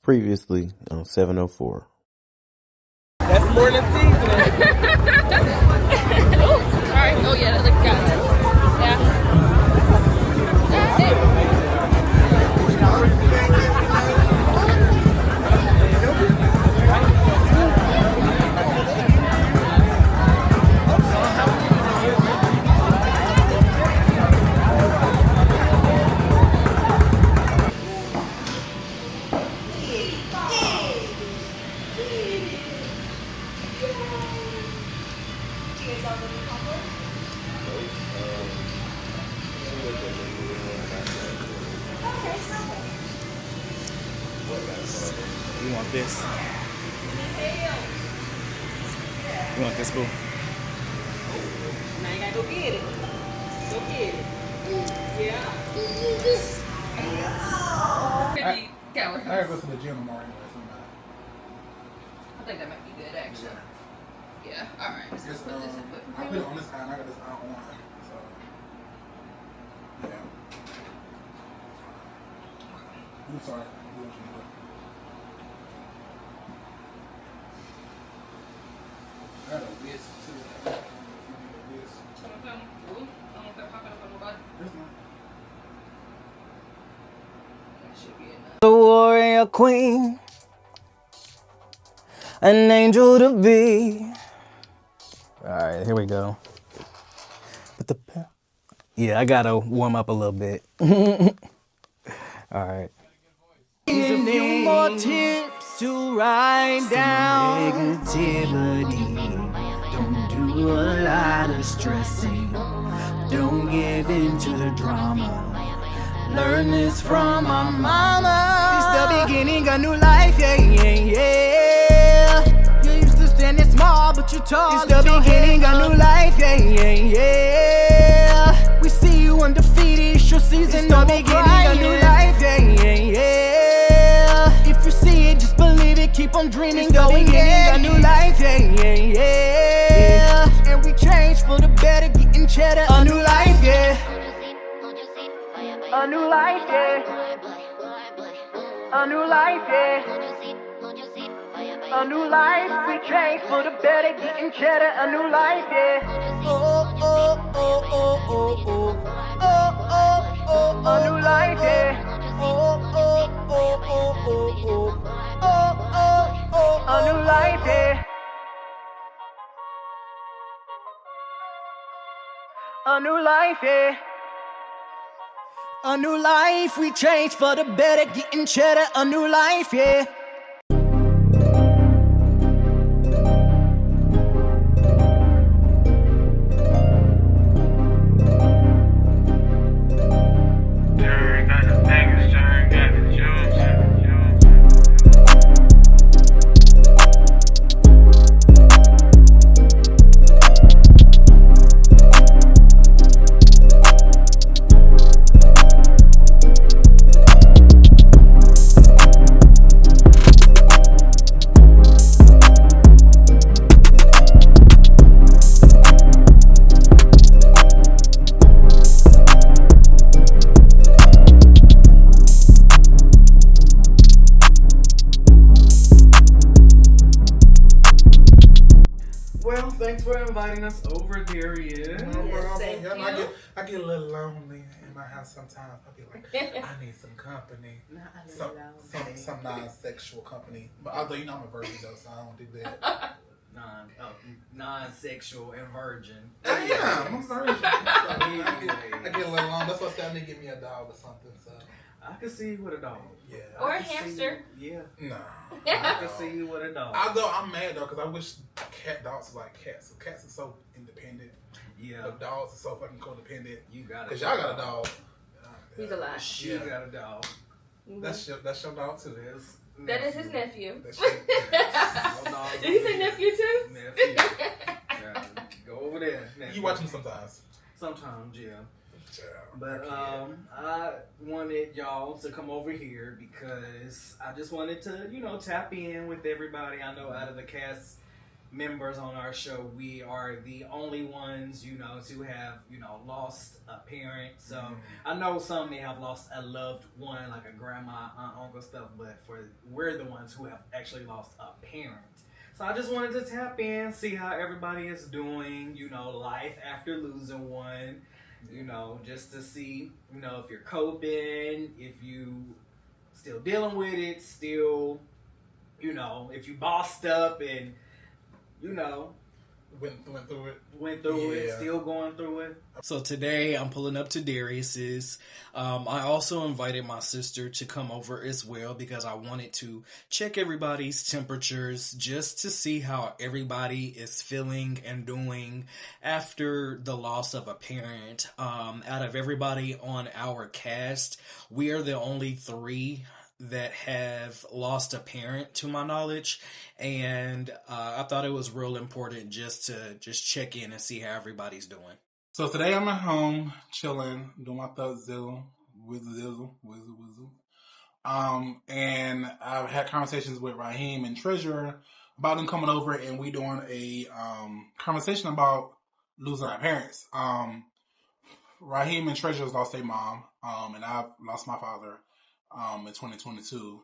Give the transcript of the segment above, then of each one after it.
Previously on 704. That's more than seasoning. Oh, sorry. Oh, yeah, that looks good. Yeah. You want this? You want this, boo? Now you gotta go get it. Go get it. Yeah. I gotta go to the gym tomorrow anyway. I think that might be good, actually. Yeah, alright. Let's Just, put this in. I put it on this side, I got this out on. So, yeah. I'm sorry. I got a whisk too. Whisk. A warrior queen, an angel to be. All right, here we go. But yeah, I gotta warm up a little bit. All right. Here's a few more tips to write down. Negativity. Don't do a lot of stressing. Don't give in to the drama. Learn this from my mama. It's the beginning of new life, yeah, yeah, yeah. You used to standing small, but you tall. It's the beginning of new life, yeah, yeah, yeah. We see you undefeated, it's your season. It's the beginning of new life, yeah, yeah, yeah. If you see it, just believe it, keep on dreaming. It's the beginning of new life, yeah, yeah, yeah. And we change for the better, getting cheddar. A new life, yeah. A new life, yeah. A new life, yeah. A new life, we change for the better, getting cheddar. A new life, yeah. Oh, oh, oh, oh, oh, oh. Oh, oh, oh, oh. A new life, yeah. Oh, oh, oh, oh, oh, oh. Oh, oh, oh. A new life, yeah. A new life, yeah. A new life, we change for the better, getting cheddar. A new life, yeah. Thanks for inviting us over, Darius. I get a little lonely in my house sometimes. I'll be like, I need some company. Some non-sexual company. But although you know I'm a virgin though, so I don't do that. Non-sexual and virgin. Yeah, I'm a virgin. So I get a little lonely. That's why I said I need to get me a dog or something. So I can see you with a dog. Yeah. Or a hamster. Yeah. No. I can see you with a dog. Although I'm mad though, because I wish dogs are like cats. So cats are so independent. Yeah. But dogs are so fucking codependent. You got it. Because y'all got a dog. He's alive. She got a dog. Mm-hmm. That's your dog too. That is his nephew. That's Did he say nephew too? Nephew. Yeah. Go over there. Nephew. You watch him sometimes. Sometimes, yeah. Yeah, But I wanted y'all to come over here because I just wanted to, tap in with everybody. I know out of the cast members on our show, we are the only ones, you know, to have, you know, lost a parent. So I know some may have lost a loved one, like a grandma, aunt, uncle, stuff, but we're the ones who have actually lost a parent. So I just wanted to tap in, see how everybody is doing, you know, life after losing one, you know, just to see, you know, if you're coping, if you still dealing with it, still, you know, if you bossed up and, you know, went through it, still going through it. So today I'm pulling up to Darius's. I also invited my sister to come over as well because I wanted to check everybody's temperatures just to see how everybody is feeling and doing after the loss of a parent. Out of everybody on our cast, we are the only 3 that have lost a parent to my knowledge, and I thought it was real important just to check in and see how everybody's doing. So today I'm at home chilling, doing my Thudzizzle, Wizzle. And I've had conversations with Raheem and Treasure about them coming over, and we doing a conversation about losing our parents. Raheem and Treasure's lost their mom, and I've lost my father in 2022.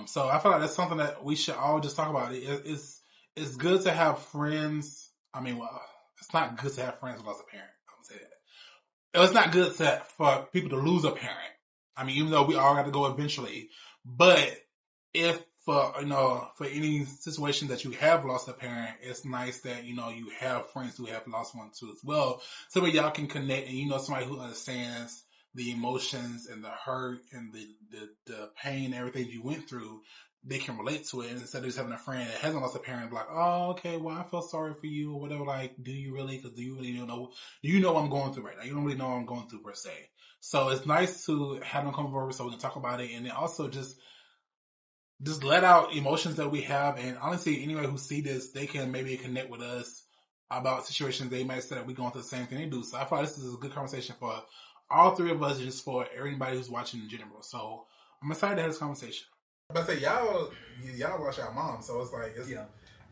So I feel like that's something that we should all just talk about. It's good to have friends. I mean, well, it's not good to have friends who lost a parent. I'm gonna say that. It's not good for people to lose a parent. I mean, even though we all got to go eventually, but if for any situation that you have lost a parent, it's nice that you have friends who have lost one too as well, so that y'all can connect and somebody who understands the emotions and the hurt and the pain and everything you went through. They can relate to it, and instead of just having a friend that hasn't lost a parent, like, oh, okay, well, I feel sorry for you or whatever. Like, do you really? Because do you really know? Do you know what I'm going through right now? You don't really know what I'm going through per se. So it's nice to have them come over so we can talk about it, and then also just let out emotions that we have. And honestly, anybody who see this, they can maybe connect with us about situations they might say that we're going through the same thing they do. So I thought this is a good conversation for all 3 of us, just for everybody who's watching in general. So I'm excited to have this conversation. But say y'all lost y'all mom, so it's like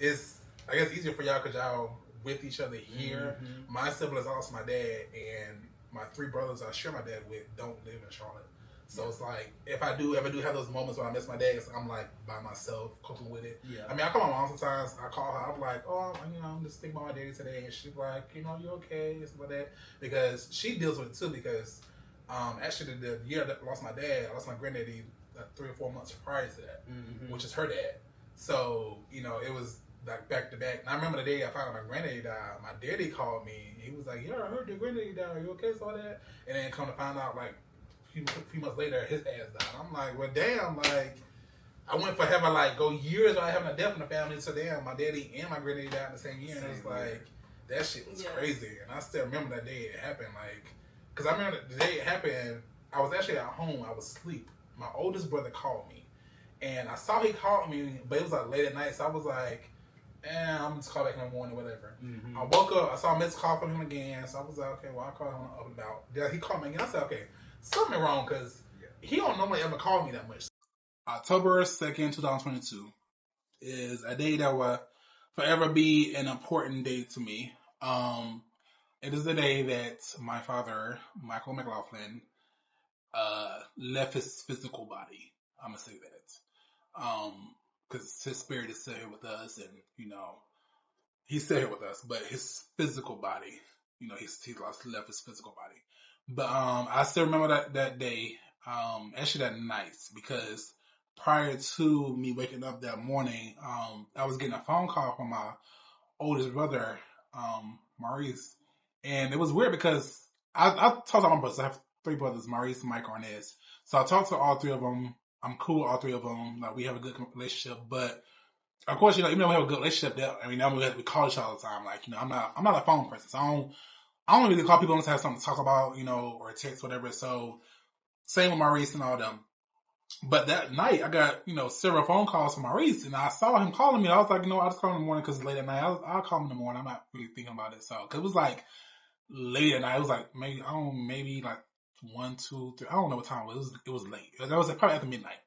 it's I guess easier for y'all because y'all with each other here. Mm-hmm. My siblings lost my dad, and my 3 brothers I share my dad with don't live in Charlotte. So it's like, if I do ever have those moments where I miss my dad, I'm like by myself coping with it. Yeah. I mean, I call my mom sometimes. I call her. I'm like, oh, I'm just thinking about my daddy today, and she's like, you okay, and stuff like that, because she deals with it too. Because actually, the year that I lost my dad, I lost my granddaddy 3 or 4 months prior to that, which is her dad. So it was like back to back. And I remember the day I found out my granddaddy died. My daddy called me. He was like, yeah, I heard your granddaddy died. Are you okay? So that, and then come to find out like. A few months later, his ass died. I'm like, well, damn, like, I went for having, like, go years without having a death in the family, so damn, my daddy and my granddaddy died in the same year, and it was like, that shit was crazy. And I still remember that day it happened, like, because I remember the day it happened, I was actually at home, I was asleep. My oldest brother called me, and I saw he called me, but it was, like, late at night, so I was like, I'm just call back in the morning, whatever. Mm-hmm. I woke up, I saw a missed call from him again, so I was like, okay, well, I'll call him up and about. Then he called me again, I said, okay, something wrong, because he don't normally ever call me that much. October 2nd, 2022 is a day that will forever be an important day to me. It is the day that my father, Michael McLaughlin, left his physical body. I'm going to say that. Because his spirit is still here with us, and, he's still here with us, but his physical body, he left his physical body. But I still remember that day, actually that night, because prior to me waking up that morning, I was getting a phone call from my oldest brother, Maurice. And it was weird because I talked to all my brothers. I have 3 brothers, Maurice, Mike, Arnez. So I talked to all 3 of them. I'm cool with all 3 of them. Like, we have a good relationship. But of course, even though we have a good relationship, we call each other all the time. Like, I'm not a phone person. So I don't really call people unless I have something to talk about, or text, whatever. So, same with Maurice and all them. But that night, I got, several phone calls from Maurice, and I saw him calling me. I was like, I'll just call him in the morning because it's late at night. I'll call him in the morning. I'm not really thinking about it. So, because it was like late at night. It was like maybe like 1, 2, 3. I don't know what time it was. It was late. That was probably after midnight.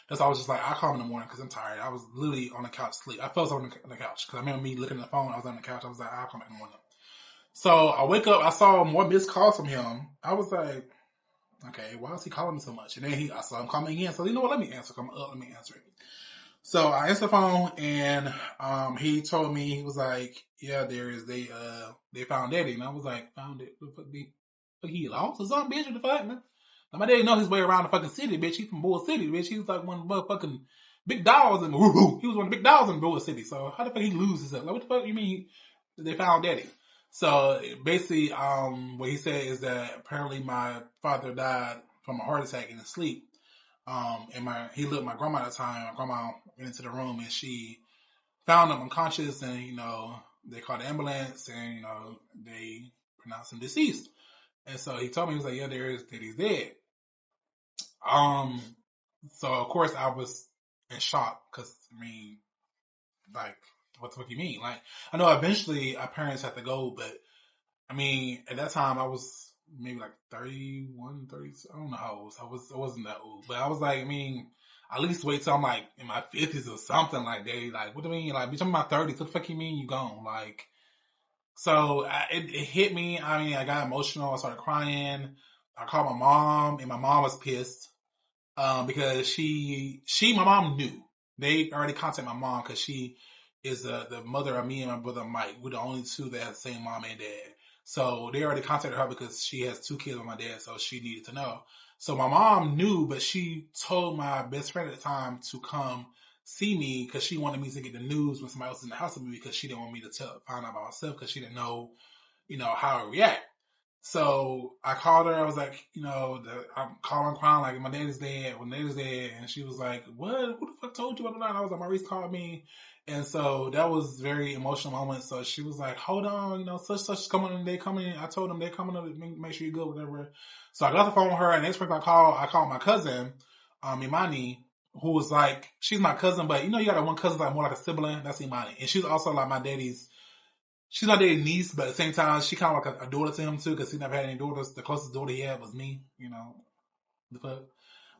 That's why I was just like, I'll call him in the morning because I'm tired. I was literally on the couch asleep. I fell asleep on the couch because I remember me looking at the phone. I was on the couch. I was like, I'll come back in the morning. So I wake up. I saw more missed calls from him. I was like, okay, why is he calling me so much? And then I saw him calling again. So you know what? Let me answer. Let me answer it. So I answered the phone and he told me, he was like, yeah, they found Daddy. And I was like, found it? What the fuck, he lost or something, bitch? What the fuck, man? Now, my daddy know his way around the fucking city, bitch. He's from Bull City, bitch. He was like one of the motherfucking big dogs in He was one of the big dogs in Bull City. So how the fuck he lose himself? Like, what the fuck you mean they found Daddy? So basically, what he said is that apparently my father died from a heart attack in his sleep. And he lived with my grandma at the time. My grandma went into the room and she found him unconscious, and they called the ambulance, and they pronounced him deceased. And so he told me, he was like, yeah, that he's dead. So of course I was in shock because like, what the fuck you mean? Like, I know eventually our parents had to go, but at that time I was maybe like 31, 30. I don't know how old I wasn't that old, but I was like, at least wait till I'm like in my 50s or something like that. Like, what do you mean? Like, bitch, I'm in my 30s. What the fuck you mean you gone? Like, so it hit me. I got emotional. I started crying. I called my mom, and my mom was pissed because my mom knew. They already contacted my mom because she is the mother of me and my brother Mike. We're the only two that have the same mom and dad. So they already contacted her because she has 2 kids with my dad, so she needed to know. So my mom knew, but she told my best friend at the time to come see me because she wanted me to get the news when somebody else was in the house with me because she didn't want me to find out about myself because she didn't know, how I react. So I called her. I was like, I'm calling, crying, like, my daddy's dead. When daddy's dead. And she was like, what? Who the fuck told you about that? And I was like, Maurice called me. And so that was a very emotional moment. So she was like, hold on, such is coming. They coming. I told them they're coming to make sure you're good, whatever. So I got the phone with her. And next week I called my cousin, Imani, who was like, she's my cousin, but you got one cousin like more like a sibling. That's Imani. And she's also like she's my daddy's niece, but at the same time, she kind of like a daughter to him too, because he never had any daughters. The closest daughter he had was me, the fuck.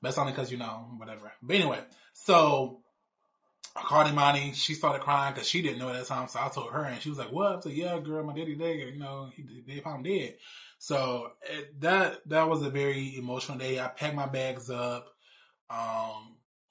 But it's only because, whatever. But anyway, so I called Imani. She started crying because she didn't know at that time. So I told her, and she was like, what? I said, yeah, girl, my daddy dead. They found him dead. So that was a very emotional day. I packed my bags up,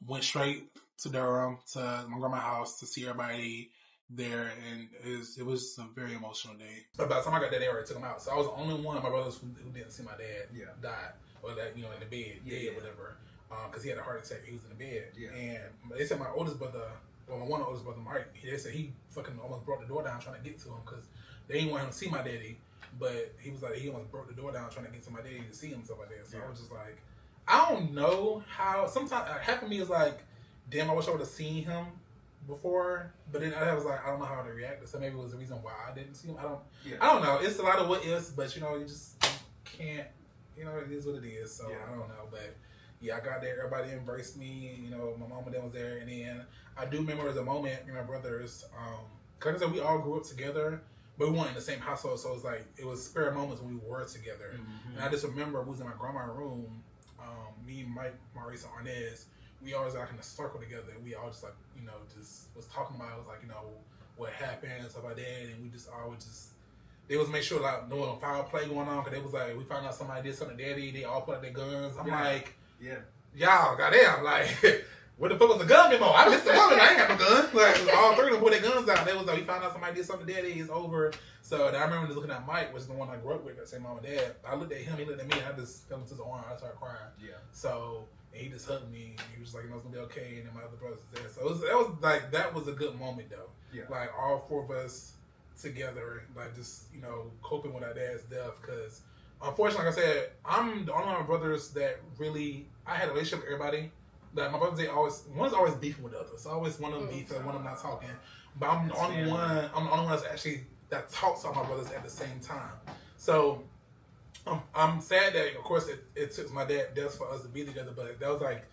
went straight to Durham, to my grandma's house to see everybody there, and it was a very emotional day. But by the time I got there, they already took him out. So I was the only one of my brothers who didn't see my dad die, or that in the bed, dead, whatever. Because he had a heart attack, he was in the bed. Yeah. And they said my oldest brother, well, my oldest brother, Mike, they said he fucking almost broke the door down trying to get to him because they didn't want him to see my daddy. But he was like, he almost broke the door down trying to get to my daddy to see him, stuff like that. So I was just like, I don't know how. Sometimes half of me is like, damn, I wish I would have seen him before, but then I was like, I don't know how to react. So maybe it was the reason why I didn't see him. I don't know. It's a lot of what ifs, but you just can't. It is what it is. So I don't know, but I got there. Everybody embraced me. My mom and them was there, and then I do remember there was a moment. My brothers, like I said, we all grew up together, but we weren't in the same household. So it was spare moments when we were together. Mm-hmm. And I just remember we was in my grandma's room. Me, Mike, Maurice, and Arnez. We always like in a circle together, and we all just like, just was talking about it. It was like, what happened and stuff like that, and we just always they was make sure like no foul play going on, because they was like, we found out somebody did something to daddy, they all put out their guns. I'm like, y'all, goddamn, like, where the fuck was the gun memo? I missed the moment, I ain't got no gun. Like, all 3 of them put their guns out. They was like, we found out somebody did something to daddy, it's over. So I remember just looking at Mike, which is the one I grew up with, that same mom and dad. I looked at him, he looked at me, and I just fell into his arm, I started crying. Yeah. So and he just hugged me, and he was like, it's gonna be okay, and then my other brothers was there. So that was a good moment though. Yeah. Like all 4 of us together, like just, coping with our dad's death, because unfortunately, like I said, I'm the only one of my brothers that really, I had a relationship with everybody. Like my brothers, one's always beefing with the other. So always one of them beefing, one of them not talking. But I'm the only one that's actually, that talks to all my brothers at the same time. So I'm sad that, of course, it took my dad's death for us to be together, but that was like,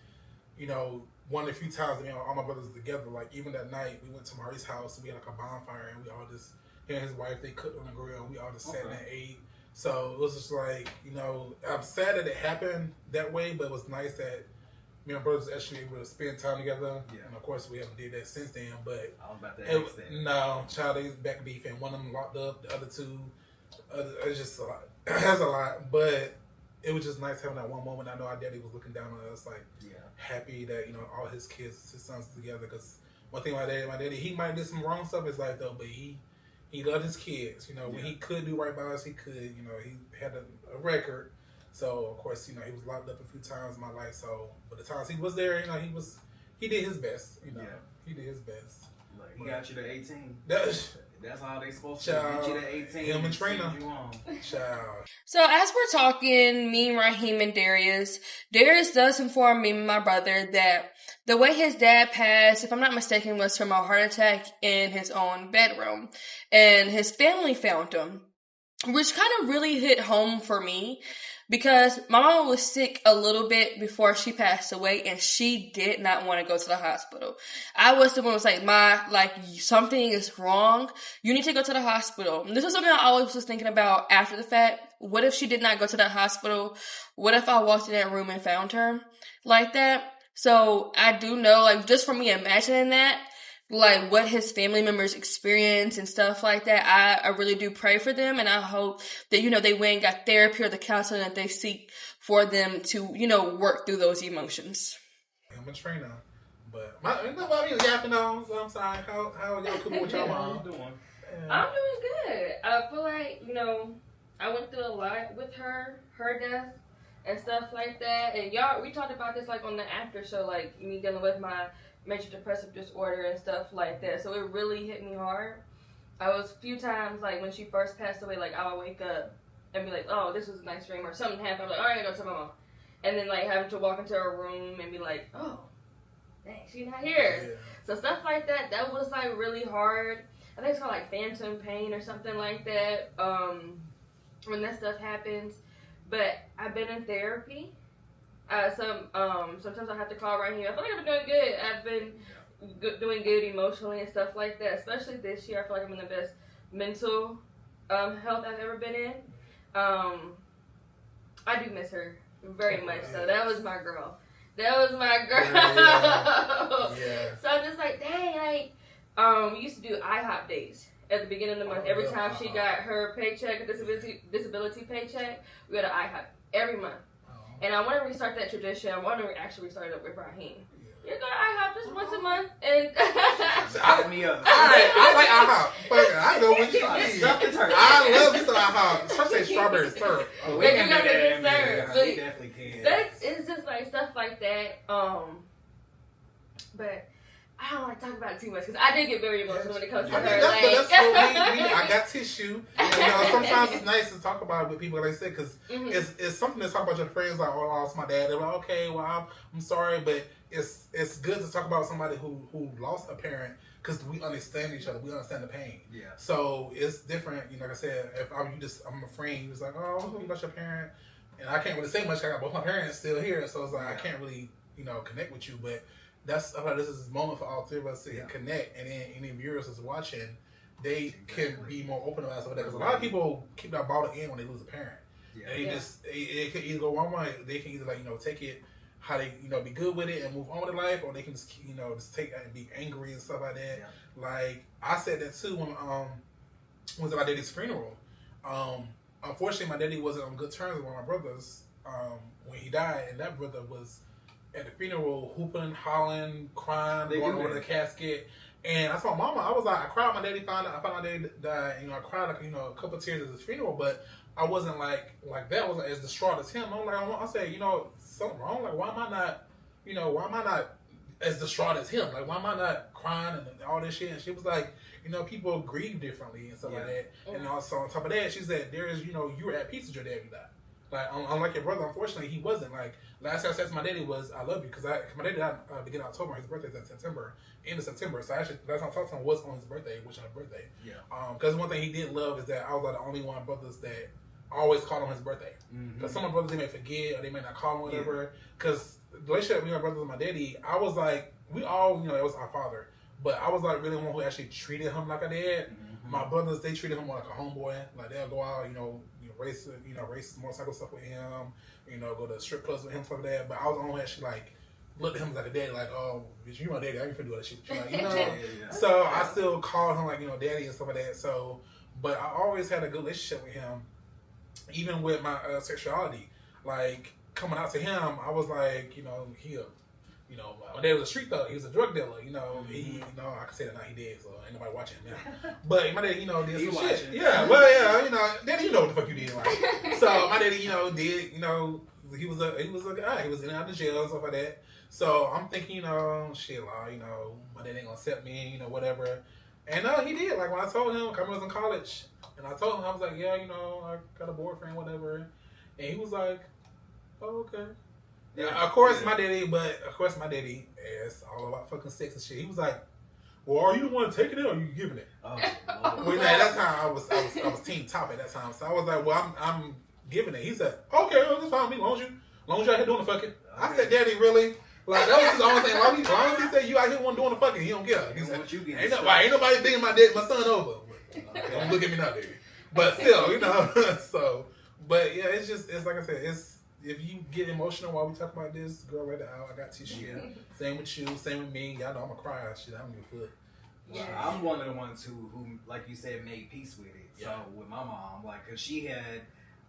one of the few times that all my brothers were together. Like even that night, we went to Maurice's house, and we had like a bonfire, and we all just, him and his wife, they cooked on the grill, and we all just sat and ate. So it was just like, I'm sad that it happened that way, but it was nice that me and my brothers actually able to spend time together. Yeah. And of course, we haven't did that since then. But I was about to ask that. no, child, they back beef, and one of them locked up. The other two, it's just a lot. That's a lot. But it was just nice having that one moment. I know our daddy was looking down on us, like happy that all his kids, his sons together. Because one thing my daddy, he might have did some wrong stuff in his life though, but he loved his kids. When he could do right by us, he could. He had a record. So of course, he was locked up a few times in my life. So, but the times he was there, he did his best. He did his best. Like, he got you to 18. That's how they supposed to get you to 18. Him and Trina. So as we're talking, me, Raheem, and Darius does inform me and my brother that the way his dad passed, if I'm not mistaken, was from a heart attack in his own bedroom. And his family found him, which kind of really hit home for me. Because my mama was sick a little bit before she passed away, and she did not want to go to the hospital. I was the one who was like, something is wrong. You need to go to the hospital. And this was something I always was thinking about after the fact. What if she did not go to the hospital? What if I walked in that room and found her like that? So I do know, just from me imagining that, what his family members experience and stuff like that, I really do pray for them, and I hope that, they went and got therapy or the counseling that they seek for them to, work through those emotions. I'm a trainer, but nobody is yapping on, so I'm sorry. How y'all cooking with y'all mom? doing? I'm doing good. I feel like, I went through a lot with her death and stuff like that, and we talked about this, on the after show, me dealing with my major depressive disorder and stuff like that. So it really hit me hard. I was a few times, when she first passed away, I would wake up and be like, oh, this was a nice dream, or something happened. I'm like, all right, I gotta go tell my mom. And then, having to walk into her room and be like, oh, dang, she's not here. Yeah. So stuff like that was, really hard. I think it's called, phantom pain or something like that, when that stuff happens. But I've been in therapy. Sometimes I have to call right here. I feel like I've been doing good. I've been doing good emotionally and stuff like that. Especially this year, I feel like I'm in the best mental health I've ever been in. I do miss her very much. So that was my girl. Yeah. So I'm just like, dang, we used to do IHOP days at the beginning of the month. Every time she got her paycheck, disability paycheck, we go to IHOP every month. And I want to restart that tradition. I want to actually restart it with Raheem. You're going to IHOP just once a month. And Sign me up. I like IHOP. I go when you need. I love this IHOP. Especially strawberry syrup. Oh, we can do that. Syrup. We definitely can. It's just stuff like that. But I don't want to talk about it too much because I did get very emotional when it comes to her. That's what I got tissue. Sometimes it's nice to talk about it with people, like I said, because it's something to talk about your friends. Like, oh, I lost my dad. They're like, okay, well, I'm sorry, but it's good to talk about somebody who lost a parent because we understand each other. We understand the pain. Yeah. So it's different. Like I said, if I'm a friend, you was like, oh, you lost your parent, and I can't really say much. I got both my parents still here, so it's like I can't really connect with you, but. This is a moment for all three of us to connect, and then any viewers that's watching, they can be more open about stuff like that. Because a lot of people keep that bottle in when they lose a parent. Yeah. It can either go one way. They can either take it how they be good with it and move on with their life, or they can just just take it and be angry and stuff like that. Yeah. Like I said that too when was at my daddy's funeral. Unfortunately, my daddy wasn't on good terms with one of my brothers when he died, and that brother was at the funeral, hooping, hollering, crying, going over the casket. And I told my mama, I was like, I cried when my daddy found my daddy died. I cried a couple of tears at his funeral, but I wasn't like that. I wasn't as distraught as him. I'm like, I said, something wrong. Like, why am I not as distraught as him? Like, why am I not crying and all this shit? And she was like, people grieve differently and stuff like that. And also on top of that, she said, you were at peace with your dad when he died. Like, unlike your brother, unfortunately, he wasn't. Like, last time I said to my daddy was, I love you, because my daddy died beginning of October. His birthday's in September, end of September. So actually, last time I talked to him was on his birthday, which is my birthday. Yeah. Because one thing he did love is that I was the only one of my brothers that always called him his birthday. Because some of my brothers, they may forget, or they may not call him whatever. Because the relationship with my brothers and my daddy, I was like, we all, it was our father. But I was like really one who actually treated him like I did. My brothers, they treated him like a homeboy. Like, they'll go out, race motorcycle stuff with him, go to strip clubs with him, stuff like that. But I was the one who actually looked at him like a daddy, like, oh, bitch, you my daddy, I ain't finna do all that shit. Like, you know? So I still called him like, you know, daddy and stuff like that. So, but I always had a good relationship with him, even with my sexuality. Like, coming out to him, I was like, you know, you know, my dad was a street thug. He was a drug dealer. You know, you know, I can say that now he dead, so ain't nobody watching him now. But my daddy, you know, did some shit. Yeah, well, yeah, you know, daddy, you know what the fuck you did, like. So my daddy, you know, did, you know, he was a guy. He was in and out of jail and stuff like that. So I'm thinking, you know, shit, like, you know, my daddy ain't gonna accept me, you know, whatever. And he did. Like when I told him, I was in college, and I told him, I was like, yeah, you know, I got a boyfriend, whatever. And he was like, oh, okay. Yeah, of course my daddy is all about fucking sex and shit. He was like, well, are you the one taking it or are you giving it? Oh, well, that time I was team top at that time. So I was like, well, I'm giving it. He said, okay, well, that's fine with me, as long as you out here doing the fucking. I said, daddy, really? Like, that was his only thing. As long as he said you out here doing the fucking, he don't care. He said, ain't nobody digging my son over. Don't look at me now, daddy. But still, you know, so, but yeah, it's like I said, if you get emotional while we talk about this, girl, right out. I got tissue. Same with you. Same with me. Y'all know I'm a crier. Shit, I don't give a fuck. Yeah. I'm one of the ones who, like you said, made peace with it. So with my mom, like, cause she had,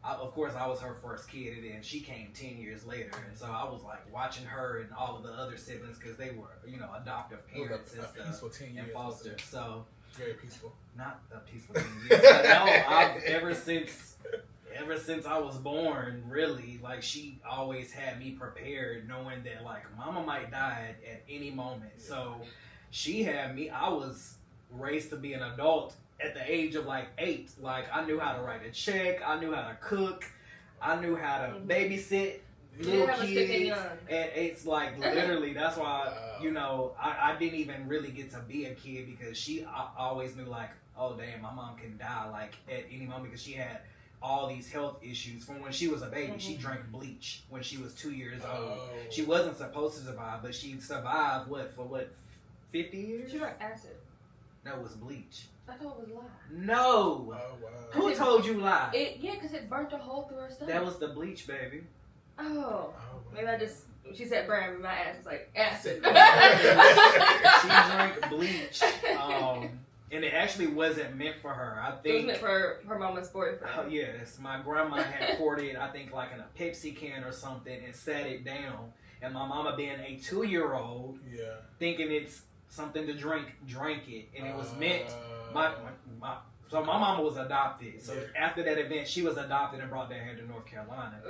of course, I was her first kid, and then she came 10 years later, and so I was like watching her and all of the other siblings because they were, you know, adoptive parents and stuff, peaceful 10 years and foster. So very peaceful. Not a peaceful 10 years. But no, I've ever since I was born, really, like, she always had me prepared, knowing that, like, mama might die at any moment. Yeah. So she had me, I was raised to be an adult at the age of, like, 8. Like, I knew how to write a check, I knew how to cook, I knew how to babysit little kids. And it's like, literally, that's why, you know, I didn't even really get to be a kid because I always knew, like, oh, damn, my mom can die, like, at any moment because she had all these health issues from when she was a baby. She drank bleach when she was 2 years old. She wasn't supposed to survive, but she survived, for 50 years? She drank acid. No, it was bleach. I thought it was lie. No! Oh, wow. Who told you lie? Yeah, because it burnt a hole through her stomach. That was the bleach, baby. Oh. Maybe I just... She said burn, but my ass was like acid. She drank bleach. And it actually wasn't meant for her. I think it was meant for her mama's boyfriend. Yes, my grandma had poured it, I think, like in a Pepsi can or something, and sat it down. And my mama, being a 2-year-old, thinking it's something to drink, drank it, and it was meant. So my mama was adopted. So after that event, she was adopted and brought down here to North Carolina.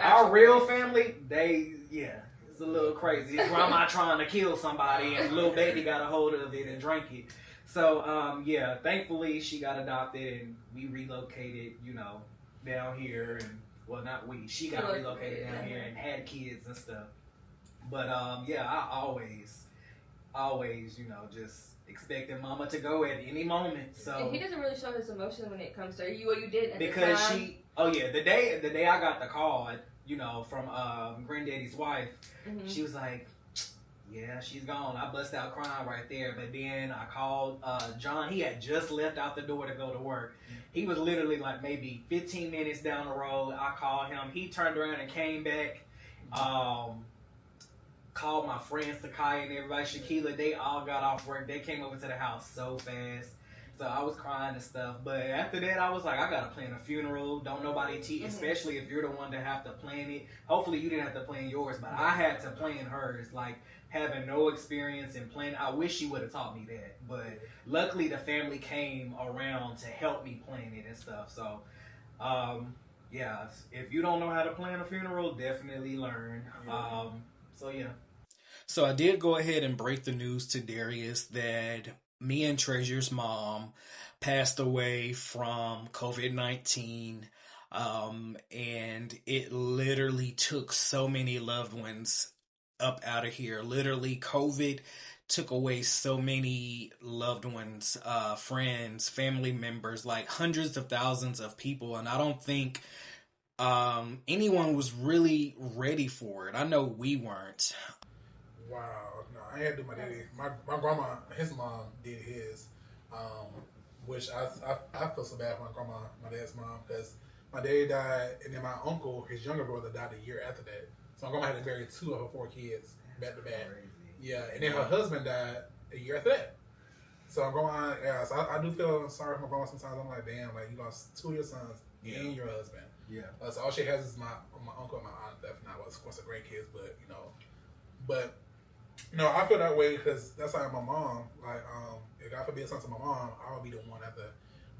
Our real family, it's a little crazy. Grandma trying to kill somebody, and little baby got a hold of it and drank it. So, thankfully she got adopted and we relocated, you know, down here. And, well, not we. She got relocated down here and had kids and stuff. But, I always, you know, just expecting mama to go at any moment. So and he doesn't really show his emotion when it comes to you. What you did at because the time. the day I got the call, you know, from granddaddy's wife, she was like, yeah, she's gone. I bust out crying right there. But then I called John. He had just left out the door to go to work. He was literally like maybe 15 minutes down the road. I called him. He turned around and came back. Called my friends, Sakai and everybody, Shaquila. They all got off work. They came over to the house so fast. So I was crying and stuff. But after that, I was like, I got to plan a funeral. Don't nobody teach, especially if you're the one that have to plan it. Hopefully you didn't have to plan yours, but I had to plan hers. Like, having no experience in planning. I wish she would have taught me that. But luckily the family came around to help me plan it and stuff. So, if you don't know how to plan a funeral, definitely learn. So I did go ahead and break the news to Darius that me and Treasure's mom passed away from COVID-19. And it literally took so many loved ones up out of here. Literally, COVID took away so many loved ones, friends, family members, like hundreds of thousands of people. And I don't think anyone was really ready for it. I know we weren't. Wow. No, I had to do my daddy. My grandma, his mom did his, which I feel so bad for my dad's mom, because my daddy died, and then my uncle, his younger brother, died a year after that. So my grandma had to bury 2 of her 4 kids back to back. Yeah, and then her husband died a year after that. So I'm going, yeah. So I do feel sorry for my grandma sometimes. I'm like, damn, like you lost 2 of your sons and your husband. Yeah. So all she has is my uncle and my aunt. Definitely not, of course, the great kids, but but no, I feel that way because that's how my mom. Like, if God forbid something to my mom, I'll be the one that have to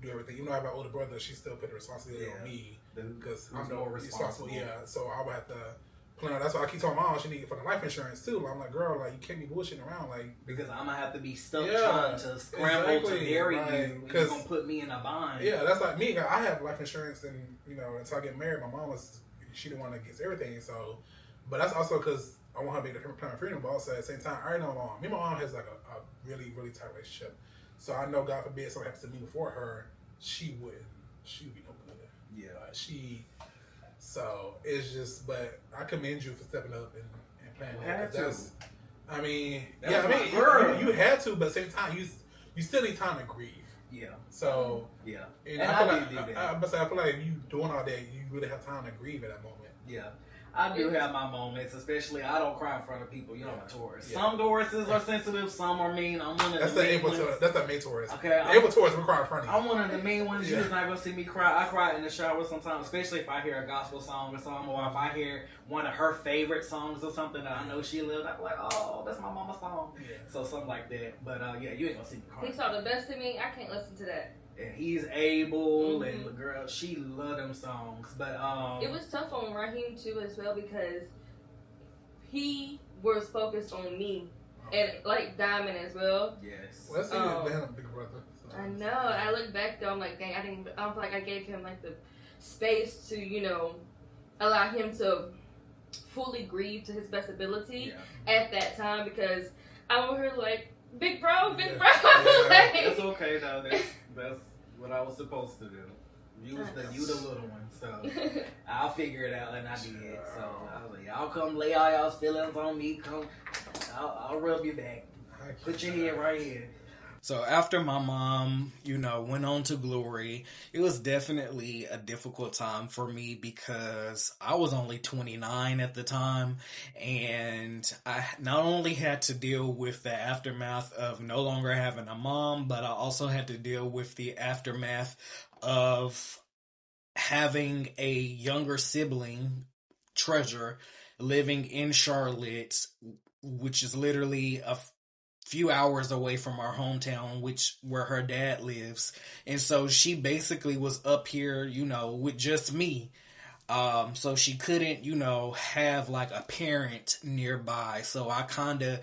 do everything. Even though I have an older brother, she still put the responsibility on me because I'm the more responsible. Yeah, so I would have to. That's why I keep telling my mom she need fucking life insurance too. I'm like, girl, like you can't be bullshitting around, like because I'm gonna have to be stuck trying to scramble to marry you. You're gonna put me in a bind. Yeah, that's like me. I have life insurance, and until I get married, my mom she the one that gets everything. So, but that's also because I want her to be the plan of freedom. But also at the same time, I already know my mom. Me and my mom has like a really really tight relationship. So I know God forbid something happens to me before her, she would be no good. Yeah, like So it's just, but I commend you for stepping up and playing that. I mean, girl. You had to, but at the same time, you still need time to grieve. Yeah. So and I feel like you doing all that, you really have time to grieve at that moment. Yeah. I do have my moments, especially I don't cry in front of people. You know, I'm a Taurus. Yeah. Some Tauruses are sensitive, some are mean. I'm one of the main ones. That's the main Taurus. Okay, the April Taurus, we cry in front of you. I'm one of the main ones. You're just not gonna see me cry. I cry in the shower sometimes, especially if I hear a gospel song or something, or if I hear one of her favorite songs or something that I know she loved. I'm like, oh, that's my mama's song. Yeah. So something like that. But you ain't gonna see me cry. He saw the best in me. I can't listen to that. And he's able, and the girl, she loved them songs. But it was tough on Raheem too as well because he was focused on me and like Diamond as well. Yes. Well, that's big brother. So. I know. I look back though, I'm like, dang, I don't feel like I gave him like the space to, allow him to fully grieve to his best ability at that time because I was here like, big bro. Yeah. Like, that's okay though. That's what I was supposed to do. You the little one, so I'll figure it out, and I did. So I was like, y'all come lay all y'all's feelings on me. Come, I'll rub your back. Put your head right here. So after my mom, went on to glory, it was definitely a difficult time for me because I was only 29 at the time, and I not only had to deal with the aftermath of no longer having a mom, but I also had to deal with the aftermath of having a younger sibling, Treasure, living in Charlotte, which is literally a few hours away from our hometown, where her dad lives. And so she basically was up here, with just me. So she couldn't, have like a parent nearby. So I kind of,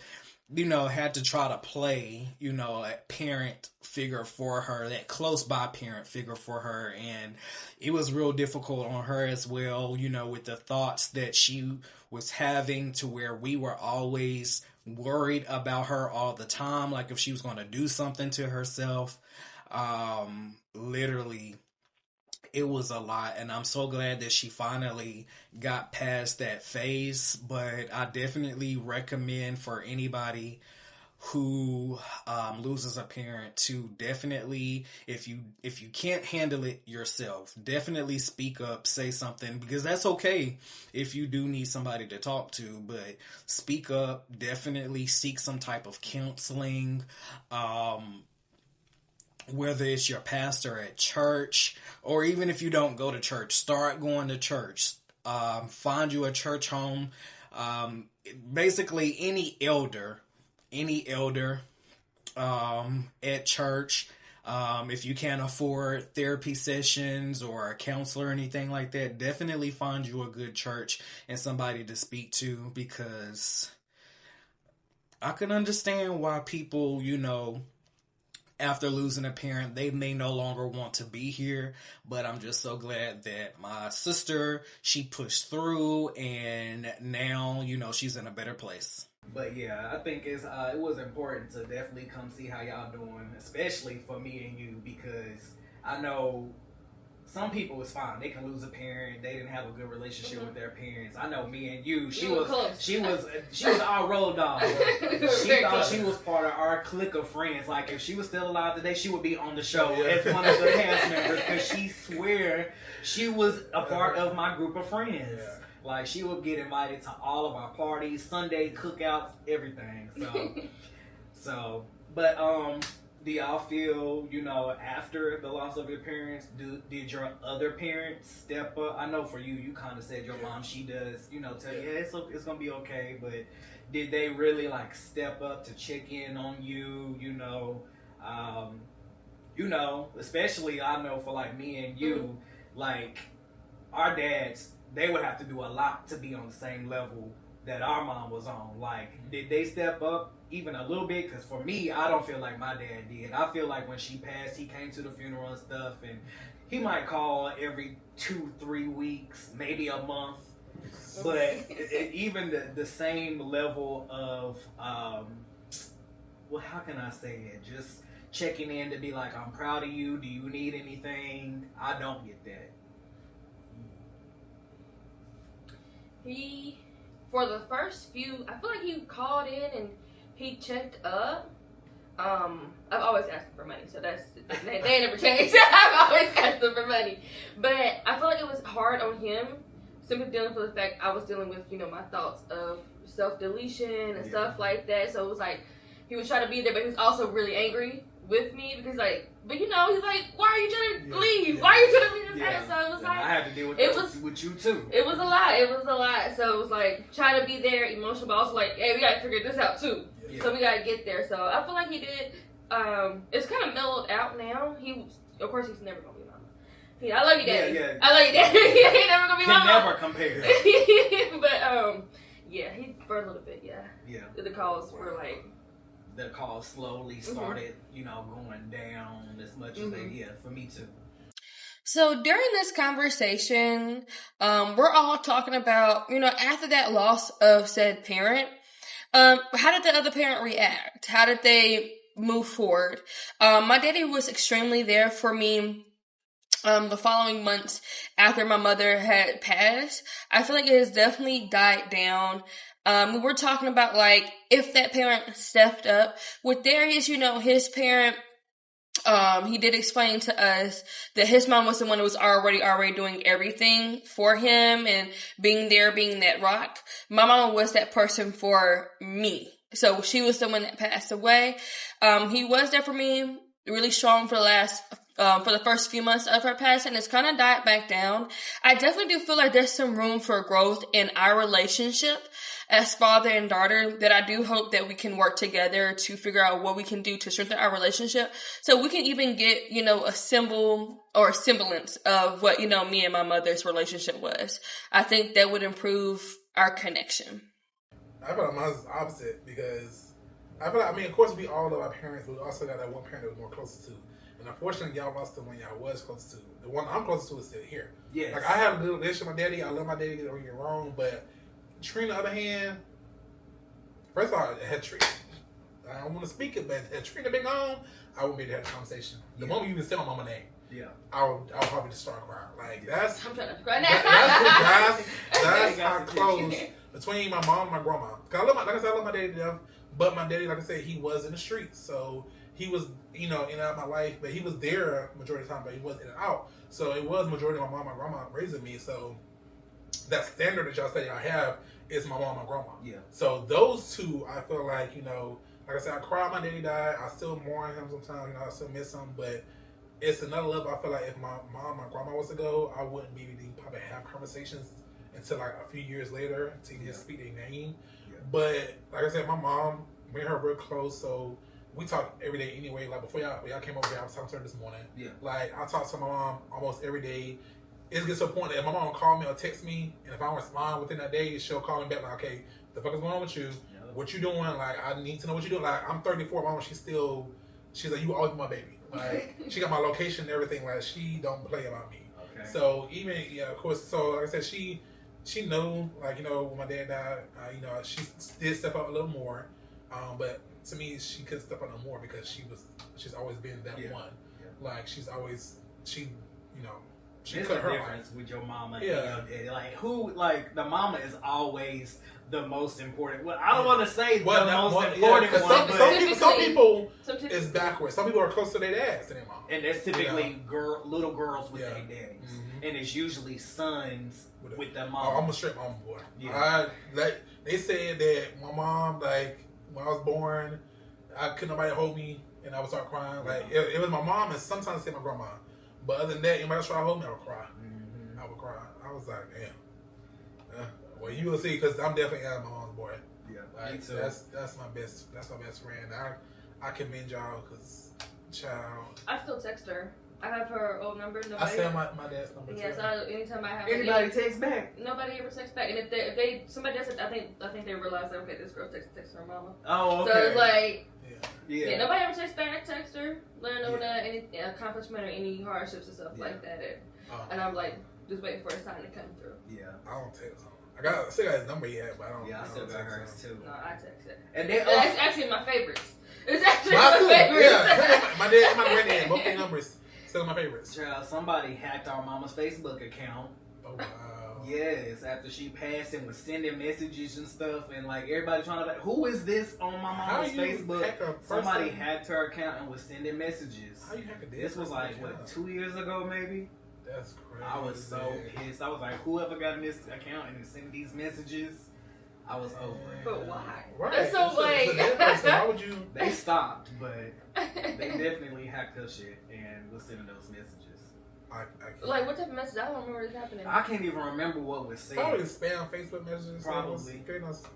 had to try to play, a parent figure for her, that close by parent figure for her. And it was real difficult on her as well, with the thoughts that she was having, to where we were always worried about her all the time, like if she was going to do something to herself. Literally, it was a lot, and I'm so glad that she finally got past that phase. But I definitely recommend for anybody who loses a parent to definitely, if you can't handle it yourself, definitely speak up, say something, because that's okay if you do need somebody to talk to, but speak up, definitely seek some type of counseling, whether it's your pastor at church, or even if you don't go to church, start going to church. Find you a church home. Basically any elder at church. If you can't afford therapy sessions or a counselor or anything like that, definitely find you a good church and somebody to speak to, because I can understand why people, after losing a parent, they may no longer want to be here. But I'm just so glad that my sister, she pushed through, and now, she's in a better place. But yeah, I think it was important to definitely come see how y'all doing, especially for me and you, because I know some people is fine. They can lose a parent. They didn't have a good relationship with their parents. I know me and you. She was our road dog. She thought she was part of our clique of friends. Like if she was still alive today, she would be on the show as one of the cast members, because she swear she was a part of my group of friends. Like, she would get invited to all of our parties, Sunday cookouts, everything. But do y'all feel, after the loss of your parents, did your other parents step up? I know for you, you kind of said your mom, she does, tell you, hey, it's gonna be okay. But did they really like step up to check in on you? Especially I know for like me and you, like our dads, they would have to do a lot to be on the same level that our mom was on. Like, did they step up even a little bit? Because for me, I don't feel like my dad did. I feel like when she passed, he came to the funeral and stuff, and he might call every 2-3 weeks, maybe a month. But even the same level of, how can I say it? Just checking in to be like, I'm proud of you. Do you need anything? I don't get that. For the first few, I feel like he called in and he checked up. I've always asked him for money, so they ain't never changed. I've always asked him for money. But I feel like it was hard on him, simply dealing with the fact I was dealing with, my thoughts of self-deletion and stuff like that. So it was like, he was trying to be there, but he was also really angry with me because he's like, why are you trying to leave? Yeah. Why are you trying to leave this house? So it was like, I had to deal with that with you too. It was a lot. So it was like trying to be there, emotional, but also like, hey, we gotta figure this out too. Yeah. So we gotta get there. So I feel like he did. It's kind of mellowed out now. Of course, he's never gonna be mama. I love you, Daddy. Yeah. I love you, Daddy. He ain't never gonna be mama. Can never compare. But he for a little bit, yeah. The calls were like. The call slowly started, going down as much as they, for me too. So during this conversation, we're all talking about, after that loss of said parent, how did the other parent react? How did they move forward? My daddy was extremely there for me. The following months after my mother had passed, I feel like it has definitely died down. We were talking about like if that parent stepped up with Darius, his parent. He did explain to us that his mom was the one who was already doing everything for him and being there, being that rock. My mom was that person for me. So she was the one that passed away. He was there for me, really strong for the first few months of her passing. It's kind of died back down. I definitely do feel like there's some room for growth in our relationship as father and daughter, that I do hope that we can work together to figure out what we can do to strengthen our relationship. So we can even get, a symbol or a semblance of what, me and my mother's relationship was. I think that would improve our connection. I feel like mine's opposite because I feel like, of course we all love our parents, but we also got that one parent that we're more close to. And unfortunately, y'all lost the one y'all was close to. The one I'm closest to is still here. Yes. Like, I have a good relationship with my daddy. I love my daddy, don't get me wrong, but Trina, on the other hand, first of all, I had Trina. I don't want to speak it, but had Trina been gone, I wouldn't be able to have a conversation. The moment you even say my mama's name, I would probably just start crying. Like, that's... I'm trying to cry now. That's how close between my mom and my grandma. Cause I love my daddy to death, but my daddy, like I said, he was in the streets, so he was, in and out of my life, but he was there majority of the time, but he was in and out. So it was majority of my mom and my grandma raising me, so that standard that y'all say y'all have is my mom and my grandma. Yeah. So those two, I feel like, like I said, I cried my daddy died. I still mourn him sometimes. I still miss him. But it's another level. I feel like if my mom, my grandma was to go, I wouldn't be able to probably have conversations until like a few years later to just speak their name. Yeah. But like I said, my mom, me and her real close. So we talk every day anyway. Like before y'all came over here, I was talking to her this morning. Yeah. Like I talk to my mom almost every day. It gets to a point that if my mom will call me or text me, and if I don't respond within that day, she'll call me back like, okay, the fuck is going on with you? Yeah. What you doing? Like, I need to know what you're doing. Like, I'm 34, mom, she's like, you always my baby. Like, she got my location and everything. Like, she don't play about me. Okay. So, even, of course, so, like I said, she knew, like, when my dad died, she did step up a little more. But to me, she couldn't step up no more because she's always been that one. Yeah. Like, she's always, She It's cut the her difference with your mama and Yeah. your daddy. Like who? Like the mama is always the most important. Well, I don't want to say the most important one, some, but some people Sometimes- is backwards. Some people are close to their dads than their mom. and that's typically little girls with their daddies, Mhm. and it's usually sons with their Oh, mom. I'm a straight mama boy. Yeah. They said that my mom, like when I was born, I couldn't nobody hold me, and I would start crying. Like it was my mom, and sometimes it my grandma. But other than that, anybody try to hold me, I would cry. Mm-hmm. I would cry. I was like, damn. Well, you will see, because I'm definitely my mom's boy. Yeah, Like, me too. that's my best friend. I commend y'all, because child. I still text her. I have her old number. Nobody. I send my dad's number Yes, too. anytime I have Anybody text back? nobody ever texts back. And if they somebody does it, I think they realize that okay, this girl texts her mama. Oh, okay. So it's like yeah. nobody ever texts back. Text her, let her know that any accomplishment or any hardships and stuff like that. And I'm like just waiting for a sign to come through. Yeah. I don't text him. I still got his number yet, but I don't. Yeah, I still got text hers him. too. No, I text it. And they It's actually my favorites. It's actually Mine my too. favorites. Yeah, my dad and my granddad, both their numbers still my favorites. Child, somebody hacked our mama's Facebook account. Oh wow. Yes, after she passed and was sending messages and stuff, and like everybody trying to like, who is this on my How mama's you Facebook? hack a Somebody person? hacked her account and was sending messages. How you hack a dead This was person's like what account? 2 years ago, maybe. That's crazy. I was so pissed. I was like, whoever got in this account and sent these messages, I was over it. But why? Right. That's so It's a dead like. person. Why would you? They stopped, but they definitely hacked her shit and was sending those messages. I can't. Like what type of message? I don't remember what's happening. I can't even remember what was said. Probably spam Facebook messages. Probably.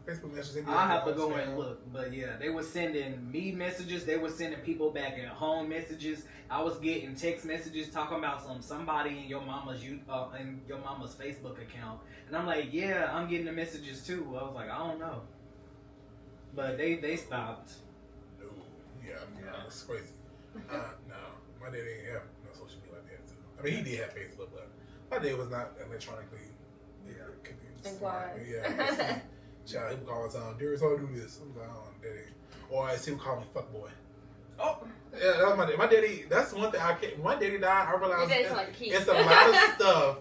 Facebook messages. I'll have to go and look, but yeah, they were sending me messages. They were sending people back at home messages. I was getting text messages talking about somebody in your mama's Facebook account, and I'm like, yeah, I'm getting the messages too. I was like, I don't know, but they stopped. No. Yeah. It's crazy. No, my dad didn't have no social media like that. Too. I mean, he did have Facebook, but my dad was not electronically. Inclined. Yeah. Child, he would call all the time. Darius, how to do this? I'm like, oh, daddy. Or he would call me fuck boy. Oh, yeah, that was my daddy. My daddy. That's one thing I can't. When my daddy died, I realized it's a lot of stuff.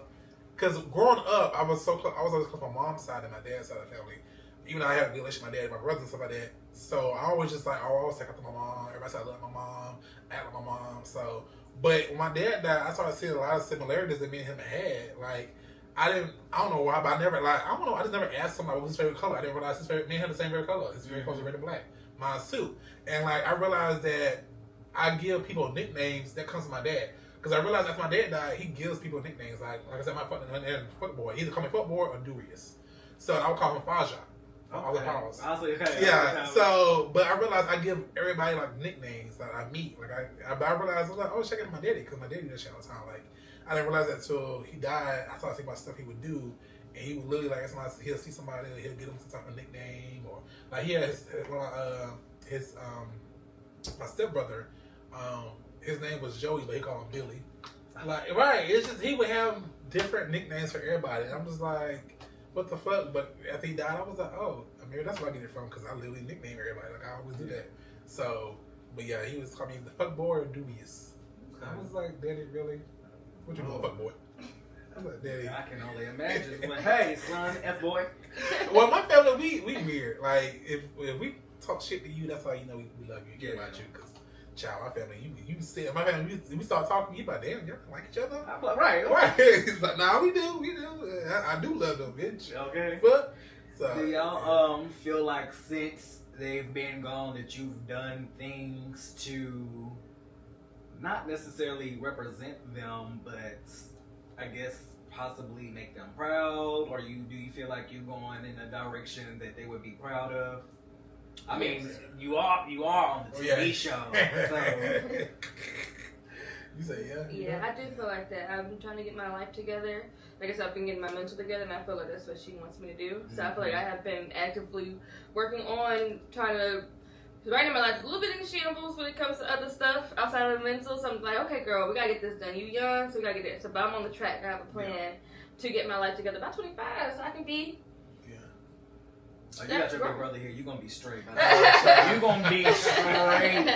Because growing up, I was so close. I was always close to my mom's side and my dad's side of the family. Even though I had a good relationship with my dad and my brothers and stuff like that. So I always just like, I always take after my mom. Everybody said I love my mom, act like my mom. So, but when my dad died, I started seeing a lot of similarities that me and him had. Like, I don't know why, but I never, like, I don't know, I just never asked somebody what his favorite color. I didn't realize me and him had the same favorite color. It's very close to red and black. Mine's too. And like, I realized that I give people nicknames that comes from my dad. Because I realized after my dad died, he gives people nicknames. Like I said, my footboy, either call me footboy or Durius. So I would call him Faja. All the powers. I was like, okay. Yeah. So, but I realized I give everybody like nicknames that I meet. Like I realized I was like, oh, check out my daddy, because my daddy does shit all the time. Like I didn't realize that until he died. I started thinking about stuff he would do, and he would literally like he'll see somebody, he'll give them some type of nickname, or like he has my stepbrother. His name was Joey, but he called him Billy. Like, right, it's just he would have different nicknames for everybody. And I'm just like, what the fuck? But after he died, I was like, oh, I mean, that's where I get it from, because I literally nickname everybody. Like, I always do that. So, but yeah, he was calling me the fuck boy or dubious. I was like, Daddy, really? What you doing, fuck boy? I was like, Daddy. I can only imagine. Like, hey, son, F boy. Well, my family, we weird. Like, if we talk shit to you, that's how you know we love you, care about you, because child, my family, you say my family, we start talking, you like, damn, y'all like each other? I'm like, right. He's like, nah, we do. I do love them, bitch. Okay. But so, do y'all feel like since they've been gone that you've done things to not necessarily represent them, but I guess possibly make them proud, or do you feel like you're going in a direction that they would be proud of? I mean, you are on the TV show, so. You say yeah? Yeah, I do feel like that. I've been trying to get my life together. Like I said, I've been getting my mental together, and I feel like that's what she wants me to do. So I feel like I have been actively working on trying to. Right now, my life is a little bit in shambles when it comes to other stuff outside of the mental. So I'm like, okay, girl, we gotta get this done. You young, so we gotta get it. So, but I'm on the track. I have a plan to get my life together by 25, so I can be. Oh, you got your big brother here. You're gonna be straight. You're gonna be straight.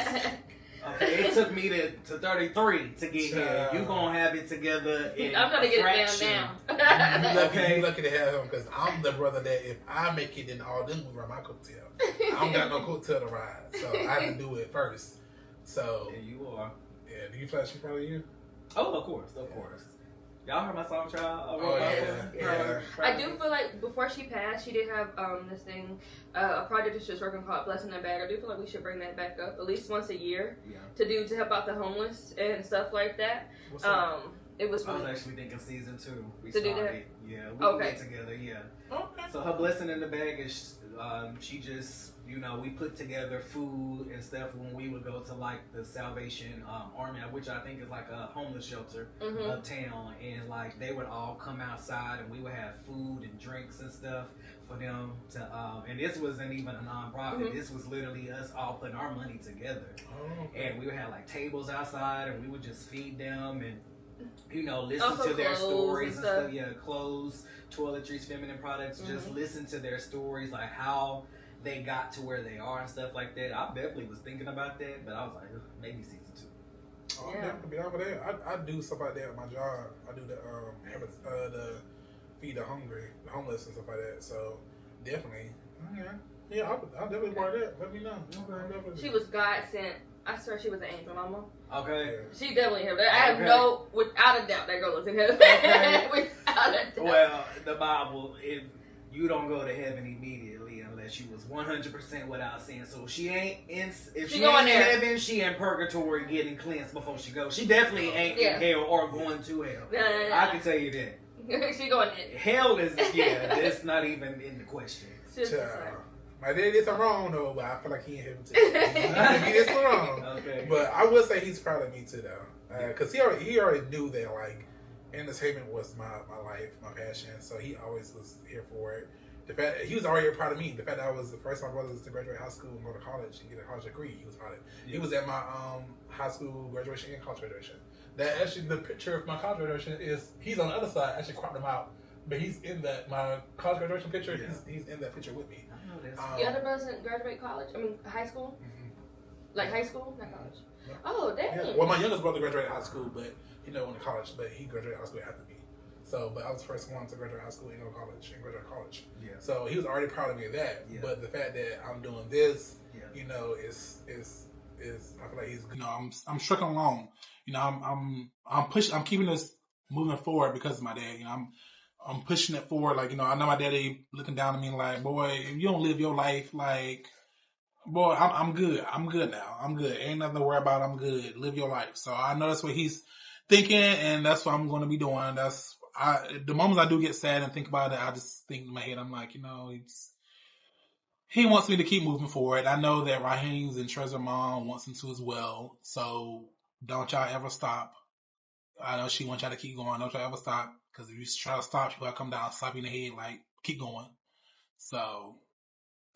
It took me to 33 to get here. You gonna have it together in I'm trying to get it down now. You lucky to have him because I'm the brother that if I make it, then all them will ride my coattail. I don't got no coattail to ride, so I have to do it first. So yeah, you are. Yeah, do you feel like she's proud of you? Oh, of course. Y'all heard my song, child? Yeah. I do feel like before she passed, she did have this thing, a project that she was working called Blessing the Bag. I do feel like we should bring that back up at least once a year to help out the homeless and stuff like that. It was. I was actually thinking season 2. We to started. Do that? Yeah, we get together. Yeah. Okay. So her blessing in the bag is she just we put together food and stuff when we would go to like the Salvation Army, which I think is like a homeless shelter uptown, and like they would all come outside and we would have food and drinks and stuff for them to and this wasn't even a nonprofit. This was literally us all putting our money together. And we would have like tables outside and we would just feed them and listen also to their stories and stuff. stuff. Clothes, toiletries, feminine products. Just listen to their stories, like how they got to where they are and stuff like that. I definitely was thinking about that, but I was like, maybe season 2. I'm definitely be down for that. I do stuff like that at my job. I do the feed the hungry, the homeless and stuff like that. So definitely, I'll definitely part of that. Let me know. Okay. She was God sent. I swear she was an angel, mama. Okay. She definitely have that. I have without a doubt, that girl was in heaven. Okay. Without a doubt. Well, the Bible, if you don't go to heaven immediately unless she was 100% without sin. So she ain't if she ain't in heaven, she in purgatory getting cleansed before she goes. She definitely ain't in hell or going to hell. I can tell you that. She going in. Hell is, that's not even in the question. My dad did something wrong though, but I feel like he in heaven too. He did something wrong. Okay. But I would say he's proud of me too though. Because he already knew that like entertainment was my life, my passion. So he always was here for it. The fact he was already proud of me. The fact that I was the first of my brothers to graduate high school and go to college and get a college degree, he was proud of it. Yeah. He was at my high school graduation and college graduation. That actually the picture of my college graduation is he's on the other side. I actually cropped him out, but he's in that my college graduation picture. Yeah. He's in that picture with me. Your other brother didn't graduate college? I mean, high school? Like high school? Not college. No. Oh, dang. Yeah. Well, my youngest brother graduated high school, but he went to college, but he graduated high school after me. So, but I was the first one to graduate high school and go to college and graduate college. Yeah. So he was already proud of me of that. Yeah. But the fact that I'm doing this, is I feel like he's I'm trucking along. I'm pushing. I'm keeping this moving forward because of my dad. I'm pushing it forward. Like, I know my daddy looking down at me like, boy, if you don't live your life, like, boy, I'm good. I'm good now. I'm good. Ain't nothing to worry about. I'm good. Live your life. So I know that's what he's thinking, and that's what I'm going to be doing. The moments I do get sad and think about it, I just think in my head, I'm like, he wants me to keep moving forward. I know that Raheem's and Treasure Mom wants him to as well. So don't y'all ever stop. I know she wants y'all to keep going. Don't y'all ever stop. Because if you try to stop, she'll come down, slap you in the head, like, keep going. So,